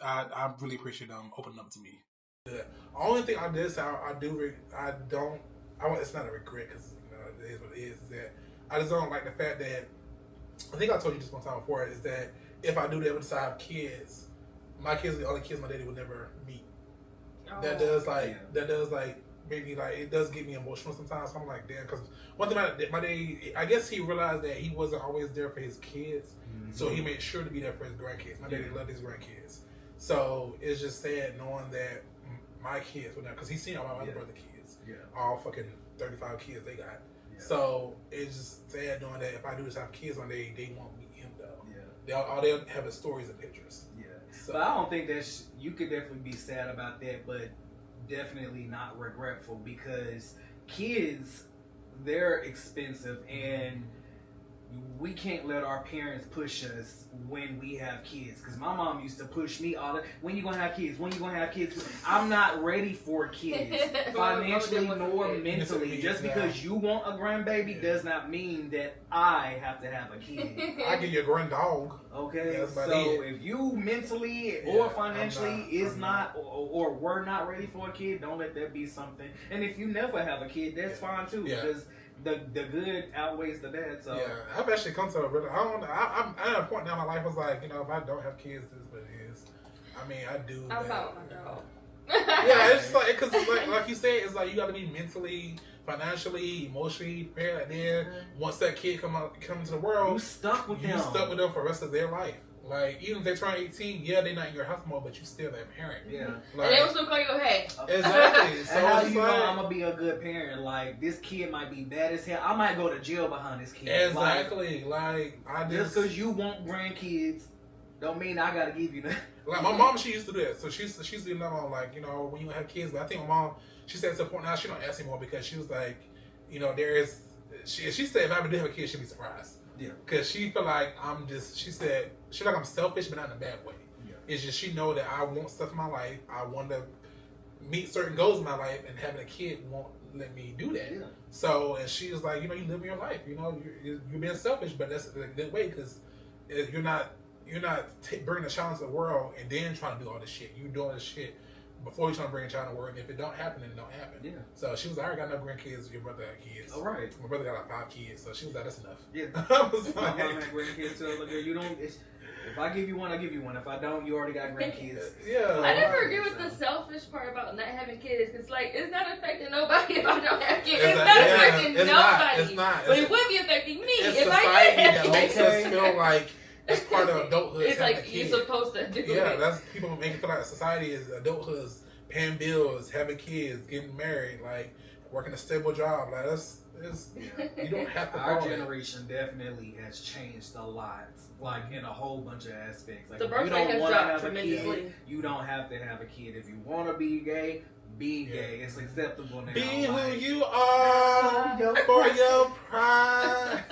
I really appreciate them opening up to me. The only thing I did say it's not a regret because it is what it is that I just don't like the fact that, I think I told you just one time before, is that if I do ever decide to have kids, my kids are the only kids my daddy would never meet. Oh. That does maybe like it does get me emotional sometimes. So I'm like, damn, because one thing about my daddy, I guess he realized that he wasn't always there for his kids, so he made sure to be there for his grandkids. My daddy loved his grandkids, so it's just sad knowing that my kids were there because he's seen all my other brother kids, all fucking 35 kids they got. So it's just sad knowing that if I do just have kids one day, they won't meet him though. They'll have his stories and pictures. So, but I don't think you could definitely be sad about that, but definitely not regretful because kids, they're expensive and we can't let our parents push us when we have kids. Because my mom used to push me all the when you gonna have kids? When you gonna have kids? I'm not ready for kids financially nor mentally. Just because you want a grandbaby does not mean that I have to have a kid. I give you a grand dog. Okay, so if you mentally or financially or were not ready for a kid, don't let that be something. And if you never have a kid, that's fine too. Because the good outweighs the bad. So I've actually come to a really. I'm at a point now in my life. I was like, if I don't have kids, this is what it is. I mean, I do. I'm about my dog. Yeah, it's like because like you said, it's like you got to be mentally, financially, emotionally prepared. And then once that kid come into the world, you stuck with them. You stuck with them for the rest of their life. Like even if they turn 18, yeah, they're not in your house more, but you still their parent. Yeah, like, and they will still call you hey. Exactly. So and how do you know like, I'm gonna be a good parent? Like this kid might be bad as hell. I might go to jail behind this kid. Exactly. Like I just because you want grandkids, don't mean I gotta give you that. Like my mom, she used to do that. So she's doing that on like when you have kids. But I think my mom, she said to the point now she don't ask anymore because she was like, there is. She said if I ever did have a kid, she'd be surprised. Yeah. Because she feel like I'm just. She said she like I'm selfish, but not in a bad way. Yeah. It's just she know that I want stuff in my life. I want to meet certain goals in my life, and having a kid won't let me do that. Yeah. So and she was like, you live your life. You're being selfish, but that's a good way because you're not bringing a child into the world and then trying to do all this shit. You doing this shit before you trying to bring a child into the world. And if it don't happen, then it don't happen. Yeah. So she was like, I already got no grandkids. Your brother got kids. All right. My brother got like 5 kids. So she was like, that's enough. Yeah. I was like, my mom had grandkids too. Look, you don't. If I give you one, I give you one. If I don't, you already got grandkids. Yeah. I never agree with the selfish part about not having kids. It's like it's not affecting nobody if I don't have kids. It's not affecting nobody. It's not. But it would be affecting me it's if society I did. That makes us feel like it's part of adulthood. It's like you're supposed to do it. Yeah, that's people make it feel like society is adulthood, paying bills, having kids, getting married, like working a stable job. Like you don't have to. Our generation definitely has changed a lot, like in a whole bunch of aspects. Like the birth rate has dropped tremendously. You don't have to have a kid if you want to be gay. Be gay. It's acceptable now. Be who you are for your pride.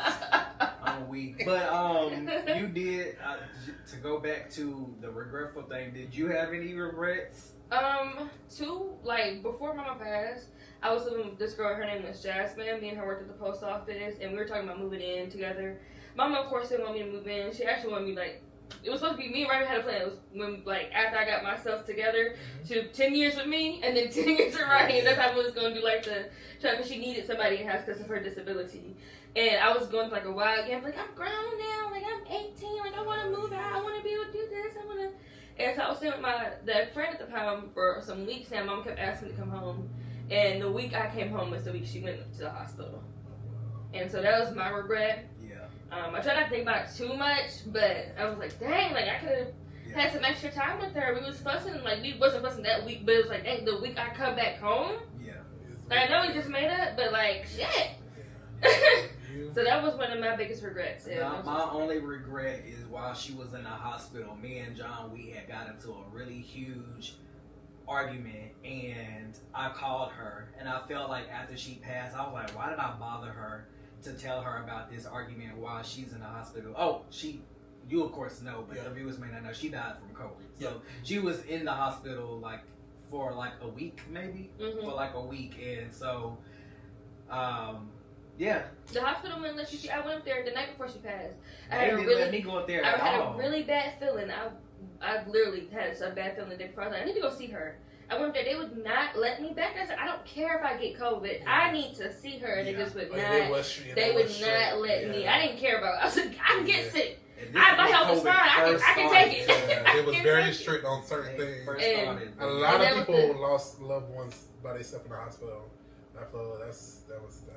I'm weak, but you did to go back to the regretful thing. Did you have any regrets? Like before Mama passed, I was living with this girl. Her name was Jasmine. Me and her worked at the post office, and we were talking about moving in together. Mama, of course, didn't want me to move in. She actually wanted me it was supposed to be me and Raymond had a plan. It was when after I got myself together, she did 10 years with me and then 10 years with Raheem. That's how I was going to do because she needed somebody in the house because of her disability. And I was going through a wild game. I'm grown now. I'm 18. I want to move out. I want to be able to do this. I want to. And so I was staying with the friend at the time for some weeks now. Mom kept asking me to come home. And the week I came home was the week she went to the hospital. And so that was my regret. I tried not to think about it too much, but I was like, dang, I could have had some extra time with her. We was fussing, we wasn't fussing that week, but it was dang, the week I come back home. Yeah. I know we just made up, but shit. So that was one of my biggest regrets. My only regret is while she was in the hospital, me and John, we had got into a really huge argument, and I called her, and I felt like after she passed, I was like, why did I bother her to tell her about this argument while she's in the hospital? Oh, you of course know, but the viewers may not know, she died from COVID. So she was in the hospital for a week maybe, for a week, and so the hospital wouldn't let you see. I went up there the night before she passed. They didn't let me go up there I had a really bad feeling. I literally had a bad feeling the day before. I was like, I need to go see her. I went up there. They would not let me back. I said, I don't care if I get COVID. I need to see her. And they just would not. They would not let me. I didn't care about it. I was like, I can get sick. My health is fine. I can take it. It was very strict on certain things. A lot of people lost loved ones by themselves in the hospital. I feel that's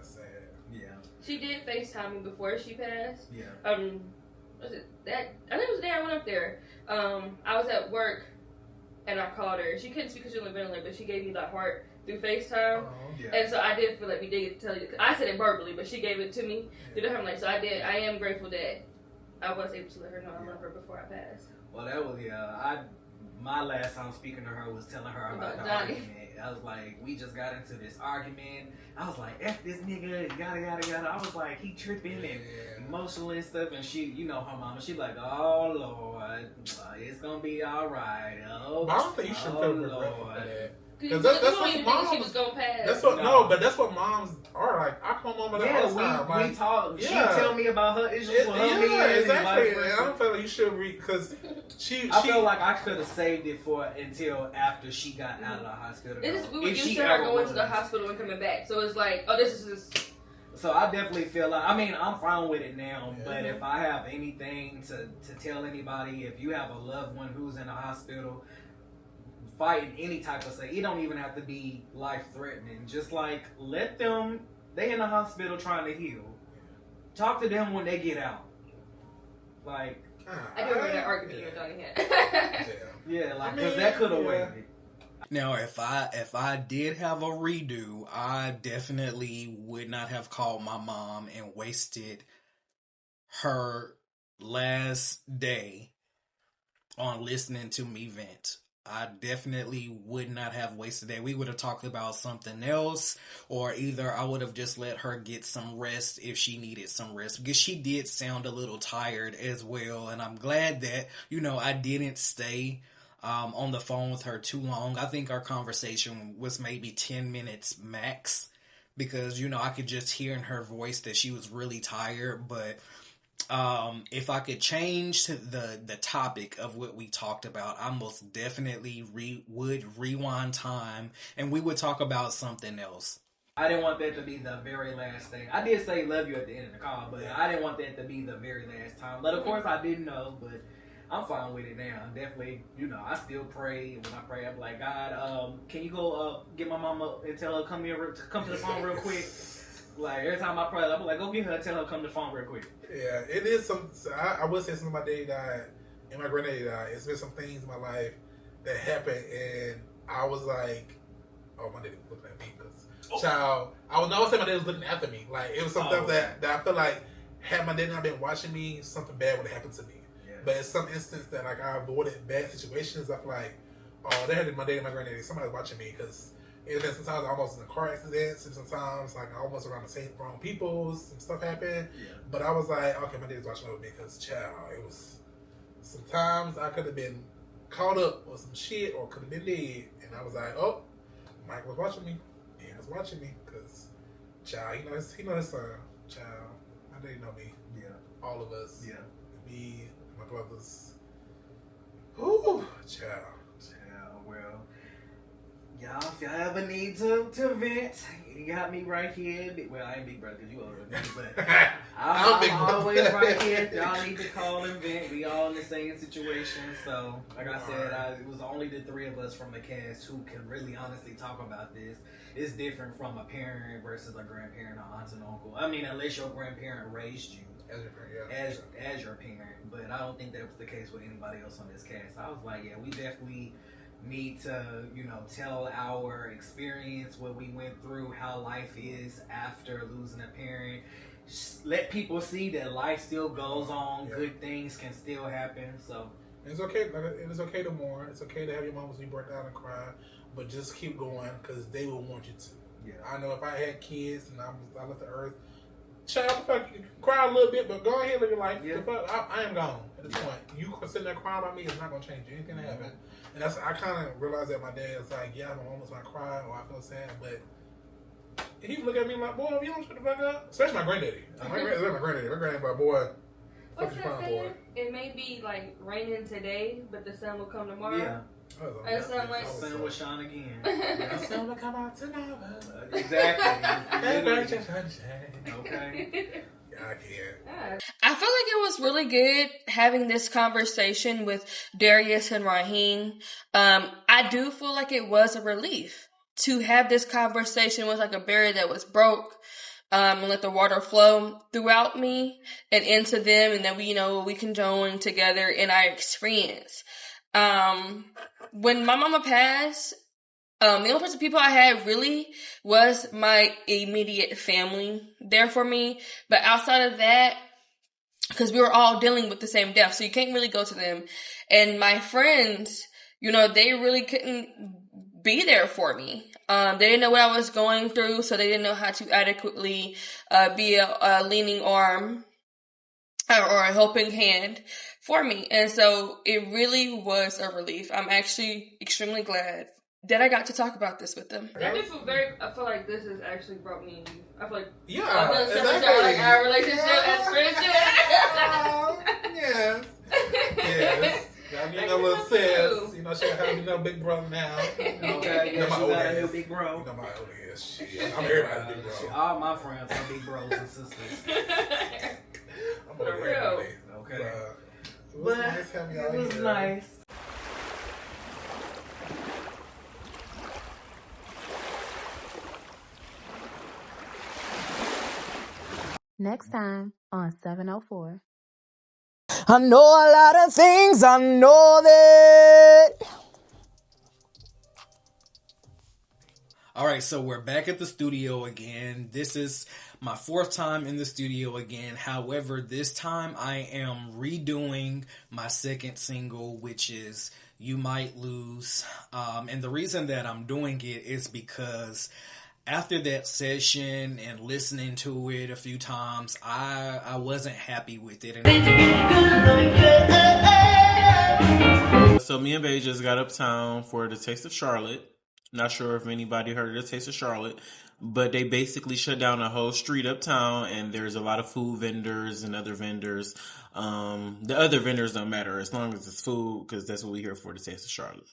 sad. Yeah. She did FaceTime me before she passed. Yeah. Was it that? I think it was the day I went up there. I was at work. And I called her. She couldn't speak because she was on the ventilator, but she gave me the heart through FaceTime. And so I did feel like we did get to tell you. I said it verbally, but she gave it to me through the home. So I did. I am grateful that I was able to let her know I love her before I passed. Well, that was my last time speaking to her was telling her about the argument. I was like, we just got into this argument. I was like, F this nigga, yada yada yada. I was like, he tripping and emotional and stuff. And she, her mama, she like, oh Lord, it's gonna be all right. Oh, I don't think you should feel regretful for that. Because that's what moms. She was gonna pass. That's what but that's what moms are like. I come home with her all the time. We talk. She tell me about her issues with her. Yeah, exactly. And I don't feel like you should because I feel like I could have saved it for until after she got out of the hospital. We were used to her going to the hospital and coming back, so it's like, oh, this is just. So I definitely feel like, I'm fine with it now, but if I have anything to tell anybody, if you have a loved one who's in the hospital, fighting any type of it don't even have to be life threatening. Just like let them. They in the hospital trying to heal. Talk to them when they get out. Like I do remember that argument you were talking about. Yeah, like because that could have waited. Now, if I did have a redo, I definitely would not have called my mom and wasted her last day on listening to me vent. I definitely would not have wasted that. We would have talked about something else, or either I would have just let her get some rest if she needed some rest, because she did sound a little tired as well. And I'm glad that, I didn't stay on the phone with her too long. I think our conversation was maybe 10 minutes max, because, I could just hear in her voice that she was really tired. But if I could change the topic of what we talked about, I most definitely would rewind time and we would talk about something else. I didn't want that to be the very last thing. I did say love you at the end of the call, but I didn't want that to be the very last time. But of course I didn't know, but I'm fine with it now. Definitely, I still pray. When I pray, I'm like, God, can you go get my mama and tell her come to the phone real quick? Like, every time I pray, I'm like, go get her and tell her come to the phone real quick. Yeah, it is some. I would say since my daddy died and my granddaddy died, it's been some things in my life that happened, and I was like, oh, my daddy was looking at me because, child, I would never say my daddy was looking after me. Like, it was some stuff that I feel like had my daddy not been watching me, something bad would have happened to me. Yeah. But in some instance that like I avoided bad situations, I feel like, oh, they had my daddy and my granddaddy, somebody's watching me, because it's been sometimes almost in a car accident, sometimes like almost around the same wrong people, some stuff happened. Yeah. But I was like, okay, my daddy's watching over me, because child, it was sometimes I could have been caught up with some shit or could have been dead, and I was like, oh, Mike was watching me. He was watching me, because child, he knows his son. Child, my daddy know me. Yeah, all of us. Yeah, me, my brothers. Whoo, child. Well. Y'all, if y'all ever need to vent, you got me right here. Well, I ain't big brother because you older than me, but I'm always right here. If y'all need to call and vent, we all in the same situation. So, like I said, it was only the three of us from the cast who can really honestly talk about this. It's different from a parent versus a grandparent or aunt and uncle. I mean, unless your grandparent raised you as your parent. But I don't think that was the case with anybody else on this cast. I was like, yeah, we definitely need to, tell our experience, what we went through, how life is after losing a parent. Just let people see that life still goes on. Yeah. Good things can still happen. So it's okay. It's okay to mourn. It's okay to have your moments when you break down and cry, but just keep going, because they will want you to. Yeah. I know if I had kids and I left the earth, child, you can cry a little bit, but go ahead and live your life. Yeah. I am gone at this point. You sitting there crying about me, it's not going to change anything that happened. And I kind of realized that my dad was like, yeah, I have moments when I cry or I feel sad, but he look at me like, boy, if you don't shut the fuck up. Especially my granddaddy. My granddaddy, my boy. What's that saying? It may be like raining today, but the sun will come tomorrow. Yeah. And something like the sun will shine again. The sun will come out tonight. Exactly. Okay. I can't. I feel like it was really good having this conversation with Darius and Raheem. I do feel like it was a relief to have this conversation with like a barrier that was broke, and let the water flow throughout me and into them, and that we can join together in our experience. When my mama passed, the only person people I had really was my immediate family there for me. But outside of that, because we were all dealing with the same death, so you can't really go to them. And my friends, they really couldn't be there for me. They didn't know what I was going through, so they didn't know how to adequately be a leaning arm or a helping hand for me. And so it really was a relief. I'm actually extremely glad that I got to talk about this with them. I feel like this has actually brought me and you. I feel like exactly. Our relationship as friendship. Yes. Yes. Got me a little sis. She have a big brother now. Okay, you got a new big bro. You know my old ass. Shit. I'm everybody's big bro. All my friends are big bros and sisters. I'm over everybody. Okay. It was nice having y'all here. It was nice. Next time on 704. I know a lot of things, I know that. All right, so we're back at the studio again. This is my fourth time in the studio again. However, this time I am redoing my second single, which is You Might Lose. And the reason that I'm doing it is because after that session and listening to it a few times, I wasn't happy with it. So me and Bae just got uptown for the Taste of Charlotte. Not sure if anybody heard of the Taste of Charlotte, but they basically shut down a whole street uptown, and there's a lot of food vendors and other vendors. The other vendors don't matter as long as it's food, because that's what we're here for, the Taste of Charlotte.